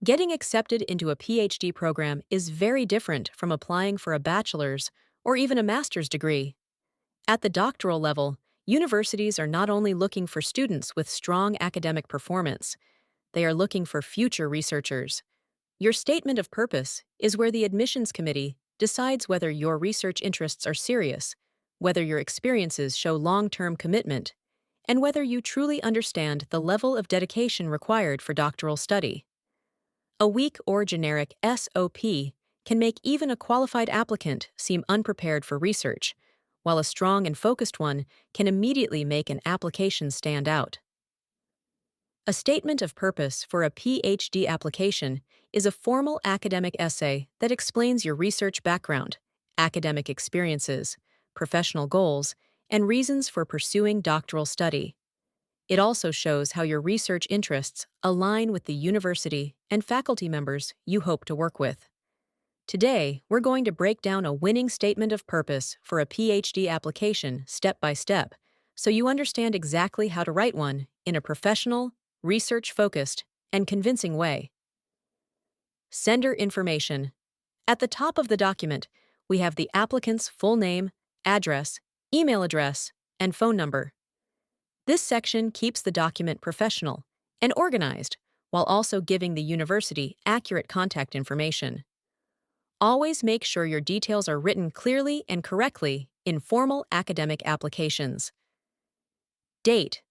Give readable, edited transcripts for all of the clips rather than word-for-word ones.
Getting accepted into a PhD program is very different from applying for a bachelor's or even a master's degree. At the doctoral level, universities are not only looking for students with strong academic performance, they are looking for future researchers. Your statement of purpose is where the admissions committee decides whether your research interests are serious, whether your experiences show long-term commitment, and whether you truly understand the level of dedication required for doctoral study. A weak or generic SOP can make even a qualified applicant seem unprepared for research, while a strong and focused one can immediately make an application stand out. A statement of purpose for a PhD application is a formal academic essay that explains your research background, academic experiences, professional goals, and reasons for pursuing doctoral study. It also shows how your research interests align with the university and faculty members you hope to work with. Today, we're going to break down a winning statement of purpose for a PhD application step by step, so you understand exactly how to write one in a professional, research-focused, and convincing way. Sender information. At the top of the document, we have the applicant's full name, address, email address, and phone number. This section keeps the document professional and organized while also giving the university accurate contact information. Always make sure your details are written clearly and correctly in formal academic applications. Date.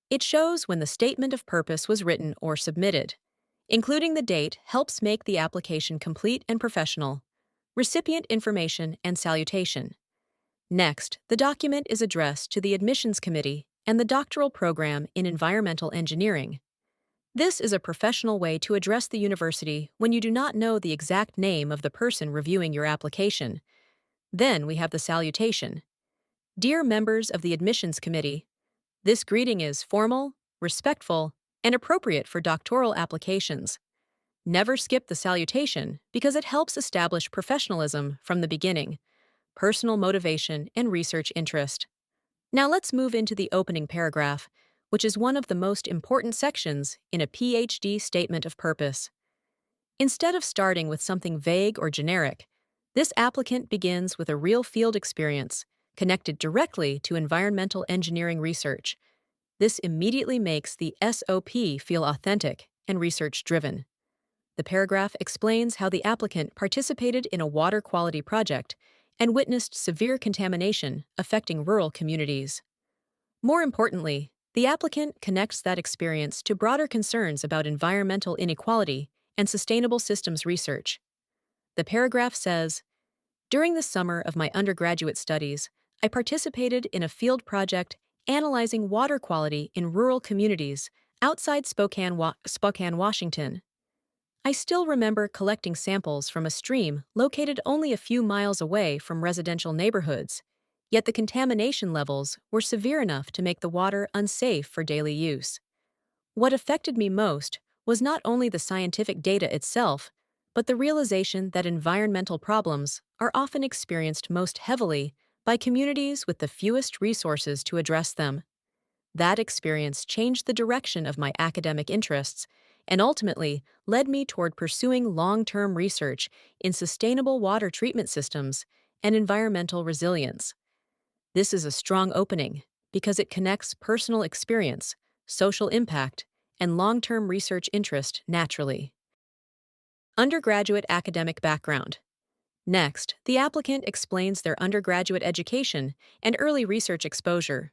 It shows when the statement of purpose was written or submitted. Including the date helps make the application complete and professional. Recipient information and salutation. Next, the document is addressed to the admissions committee and the doctoral program in environmental engineering. This is a professional way to address the university when you do not know the exact name of the person reviewing your application. Then we have the salutation. Dear members of the admissions committee, this greeting is formal, respectful, and appropriate for doctoral applications. Never skip the salutation because it helps establish professionalism from the beginning, personal motivation, and research interest. Now let's move into the opening paragraph, which is one of the most important sections in a PhD statement of purpose. Instead of starting with something vague or generic, this applicant begins with a real field experience connected directly to environmental engineering research. This immediately makes the SOP feel authentic and research-driven. The paragraph explains how the applicant participated in a water quality project and witnessed severe contamination affecting rural communities. More importantly, the applicant connects that experience to broader concerns about environmental inequality and sustainable systems research. The paragraph says, "During the summer of my undergraduate studies, I participated in a field project analyzing water quality in rural communities outside Spokane, Washington. I still remember collecting samples from a stream located only a few miles away from residential neighborhoods, yet the contamination levels were severe enough to make the water unsafe for daily use. What affected me most was not only the scientific data itself, but the realization that environmental problems are often experienced most heavily by communities with the fewest resources to address them. That experience changed the direction of my academic interests and ultimately led me toward pursuing long-term research in sustainable water treatment systems and environmental resilience." This is a strong opening because it connects personal experience, social impact, and long-term research interest naturally. Undergraduate academic background. Next, the applicant explains their undergraduate education and early research exposure.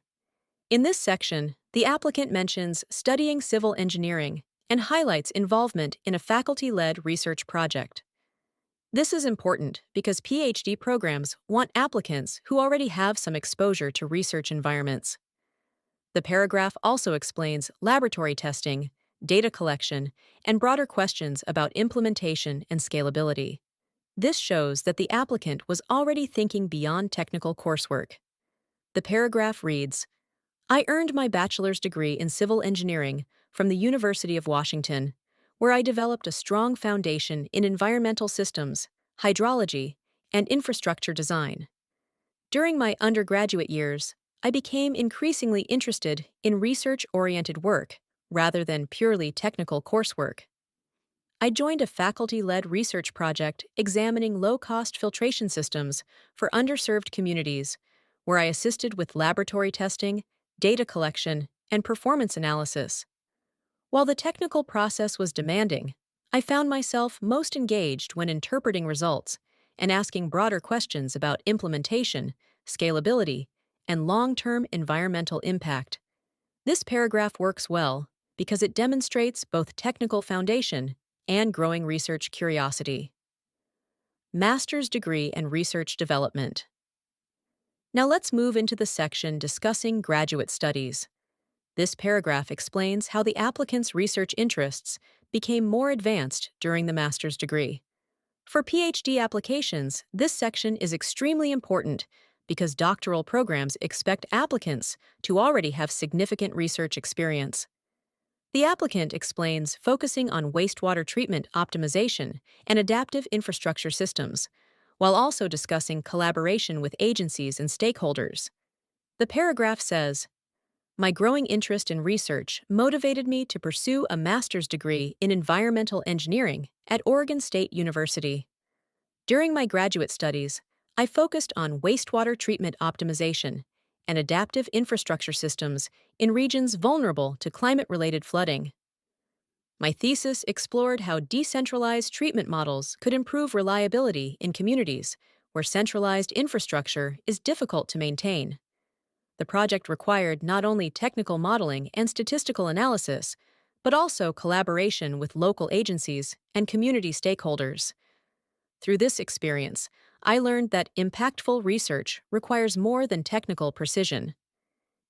In this section, the applicant mentions studying civil engineering and highlights involvement in a faculty-led research project. This is important because PhD programs want applicants who already have some exposure to research environments. The paragraph also explains laboratory testing, data collection, and broader questions about implementation and scalability. This shows that the applicant was already thinking beyond technical coursework. The paragraph reads, "I earned my bachelor's degree in civil engineering from the University of Washington, where I developed a strong foundation in environmental systems, hydrology, and infrastructure design. During my undergraduate years, I became increasingly interested in research-oriented work rather than purely technical coursework. I joined a faculty-led research project examining low-cost filtration systems for underserved communities, where I assisted with laboratory testing, data collection, and performance analysis. While the technical process was demanding, I found myself most engaged when interpreting results and asking broader questions about implementation, scalability, and long-term environmental impact. This paragraph works well because it demonstrates both technical foundation and growing research curiosity. Master's degree and research development. Now let's move into the section discussing graduate studies. This paragraph explains how the applicant's research interests became more advanced during the master's degree. For PhD applications, this section is extremely important because doctoral programs expect applicants to already have significant research experience. The applicant explains focusing on wastewater treatment optimization and adaptive infrastructure systems, while also discussing collaboration with agencies and stakeholders. The paragraph says, "My growing interest in research motivated me to pursue a master's degree in environmental engineering at Oregon State University. During my graduate studies, I focused on wastewater treatment optimization and adaptive infrastructure systems in regions vulnerable to climate-related flooding. My thesis explored how decentralized treatment models could improve reliability in communities where centralized infrastructure is difficult to maintain. The project required not only technical modeling and statistical analysis, but also collaboration with local agencies and community stakeholders. Through this experience, I learned that impactful research requires more than technical precision.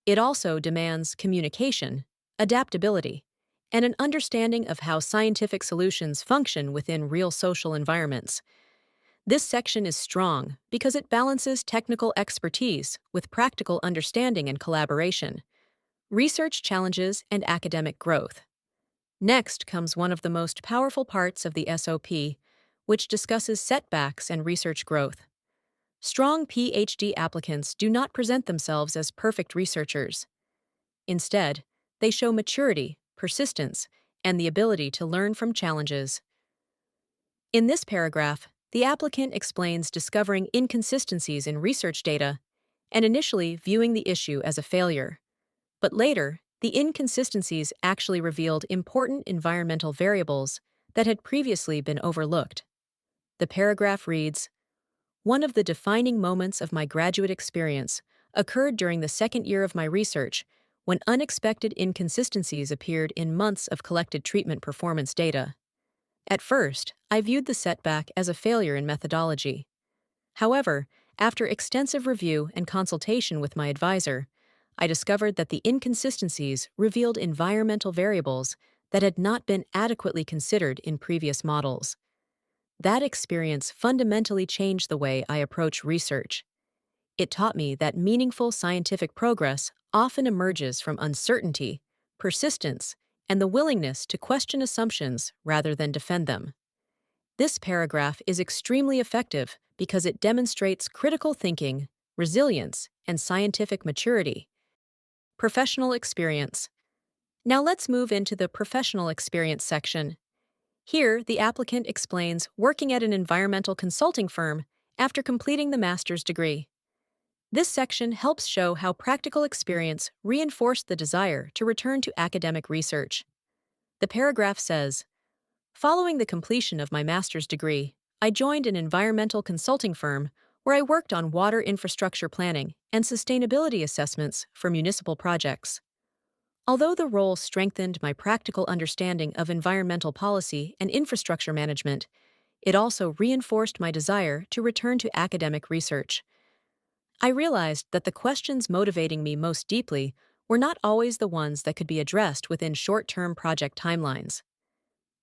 It also demands communication, adaptability, and an understanding of how scientific solutions function within real social environments. This section is strong because it balances technical expertise with practical understanding and collaboration, research challenges, and academic growth. Next comes one of the most powerful parts of the SOP, which discusses setbacks and research growth. Strong PhD applicants do not present themselves as perfect researchers. Instead, they show maturity, persistence, and the ability to learn from challenges. In this paragraph, the applicant explains discovering inconsistencies in research data and initially viewing the issue as a failure. But later, the inconsistencies actually revealed important environmental variables that had previously been overlooked. The paragraph reads, "One of the defining moments of my graduate experience occurred during the second year of my research when unexpected inconsistencies appeared in months of collected treatment performance data. At first, I viewed the setback as a failure in methodology. However, after extensive review and consultation with my advisor, I discovered that the inconsistencies revealed environmental variables that had not been adequately considered in previous models. That experience fundamentally changed the way I approach research. It taught me that meaningful scientific progress often emerges from uncertainty, persistence, and the willingness to question assumptions rather than defend them." This paragraph is extremely effective because it demonstrates critical thinking, resilience, and scientific maturity. Professional experience. Now let's move into the professional experience section. Here, the applicant explains working at an environmental consulting firm after completing the master's degree. This section helps show how practical experience reinforced the desire to return to academic research. The paragraph says, "Following the completion of my master's degree, I joined an environmental consulting firm where I worked on water infrastructure planning and sustainability assessments for municipal projects. Although the role strengthened my practical understanding of environmental policy and infrastructure management, it also reinforced my desire to return to academic research. I realized that the questions motivating me most deeply were not always the ones that could be addressed within short-term project timelines.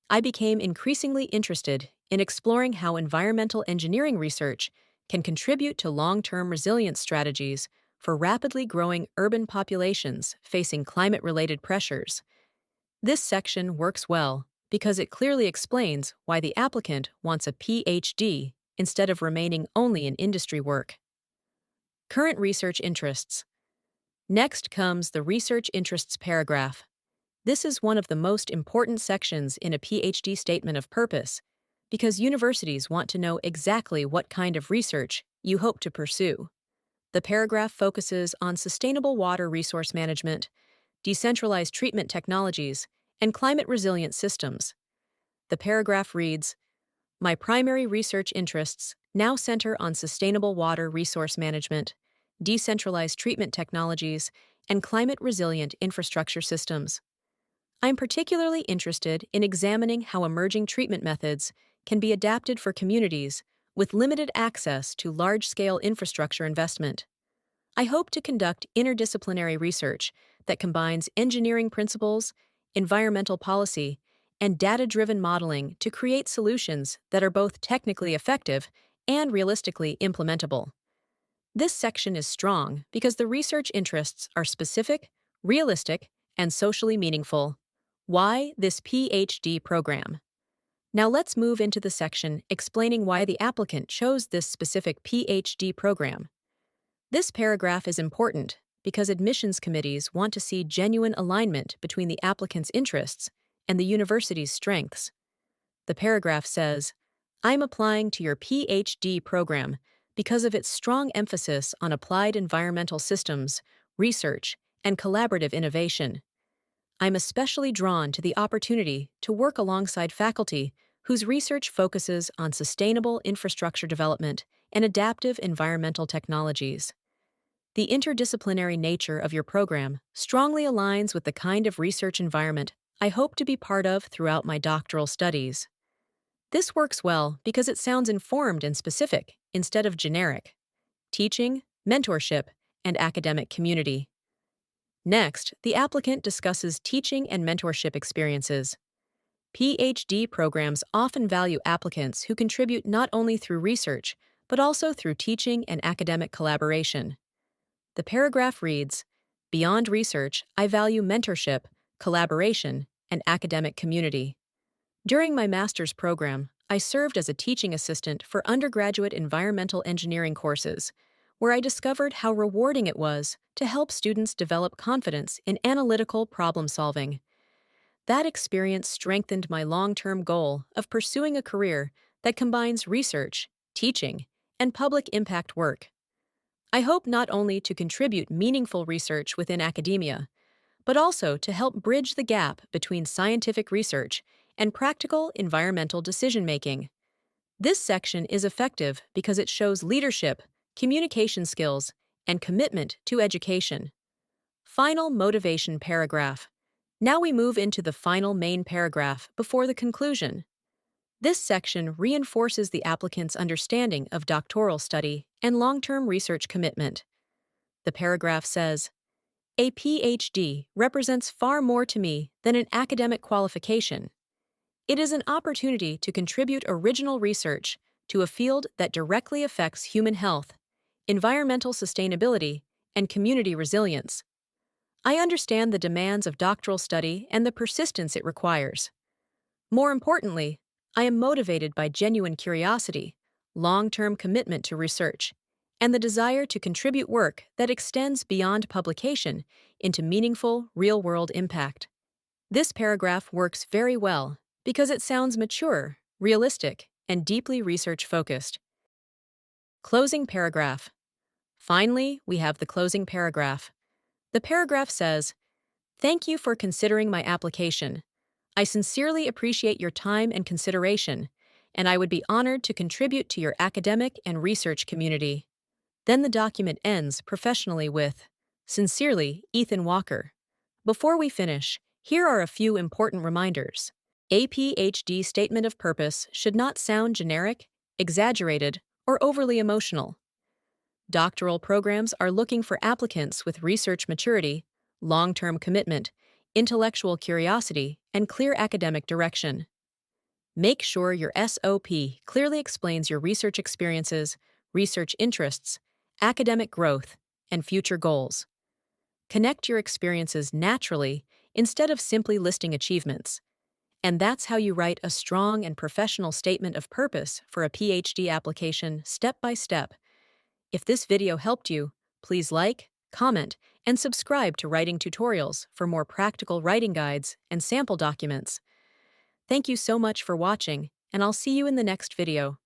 I became increasingly interested in exploring how environmental engineering research can contribute to long-term resilience strategies for rapidly growing urban populations facing climate-related pressures. This section works well because it clearly explains why the applicant wants a PhD instead of remaining only in industry work. Current research interests. Next comes the research interests paragraph. This is one of the most important sections in a PhD statement of purpose because universities want to know exactly what kind of research you hope to pursue. The paragraph focuses on sustainable water resource management, decentralized treatment technologies, and climate resilient systems. The paragraph reads, "My primary research interests now center on sustainable water resource management, decentralized treatment technologies, and climate resilient infrastructure systems. I'm particularly interested in examining how emerging treatment methods can be adapted for communities with limited access to large scale infrastructure investment. I hope to conduct interdisciplinary research that combines engineering principles, environmental policy, and data driven modeling to create solutions that are both technically effective and realistically implementable." This section is strong because the research interests are specific, realistic, and socially meaningful. Why this PhD program? Now let's move into the section explaining why the applicant chose this specific PhD program. This paragraph is important because admissions committees want to see genuine alignment between the applicant's interests and the university's strengths. The paragraph says, "I'm applying to your PhD program because of its strong emphasis on applied environmental systems, research, and collaborative innovation. I'm especially drawn to the opportunity to work alongside faculty whose research focuses on sustainable infrastructure development and adaptive environmental technologies. The interdisciplinary nature of your program strongly aligns with the kind of research environment I hope to be part of throughout my doctoral studies." This works well because it sounds informed and specific instead of generic. Teaching, mentorship, and academic community. Next, the applicant discusses teaching and mentorship experiences. PhD programs often value applicants who contribute not only through research, but also through teaching and academic collaboration. The paragraph reads, "Beyond research, I value mentorship, collaboration, and academic community. During my master's program, I served as a teaching assistant for undergraduate environmental engineering courses, where I discovered how rewarding it was to help students develop confidence in analytical problem solving. That experience strengthened my long-term goal of pursuing a career that combines research, teaching, and public impact work. I hope not only to contribute meaningful research within academia, but also to help bridge the gap between scientific research and practical environmental decision-making." This section is effective because it shows leadership, communication skills, and commitment to education. Final motivation paragraph. Now we move into the final main paragraph before the conclusion. This section reinforces the applicant's understanding of doctoral study and long-term research commitment. The paragraph says, "A PhD represents far more to me than an academic qualification. It is an opportunity to contribute original research to a field that directly affects human health, environmental sustainability, and community resilience. I understand the demands of doctoral study and the persistence it requires. More importantly, I am motivated by genuine curiosity, long-term commitment to research, and the desire to contribute work that extends beyond publication into meaningful, real-world impact." This paragraph works very well because it sounds mature, realistic, and deeply research-focused. Closing paragraph. Finally, we have the closing paragraph. The paragraph says, "Thank you for considering my application. I sincerely appreciate your time and consideration, and I would be honored to contribute to your academic and research community." Then the document ends professionally with, "Sincerely, Ethan Walker." Before we finish, here are a few important reminders. A PhD statement of purpose should not sound generic, exaggerated, or overly emotional. Doctoral programs are looking for applicants with research maturity, long-term commitment, intellectual curiosity, and clear academic direction. Make sure your SOP clearly explains your research experiences, research interests, academic growth, and future goals. Connect your experiences naturally instead of simply listing achievements. And that's how you write a strong and professional statement of purpose for a PhD application step by step. If this video helped you, please like, comment, and subscribe to Writing Tutorials for more practical writing guides and sample documents. Thank you so much for watching, and I'll see you in the next video.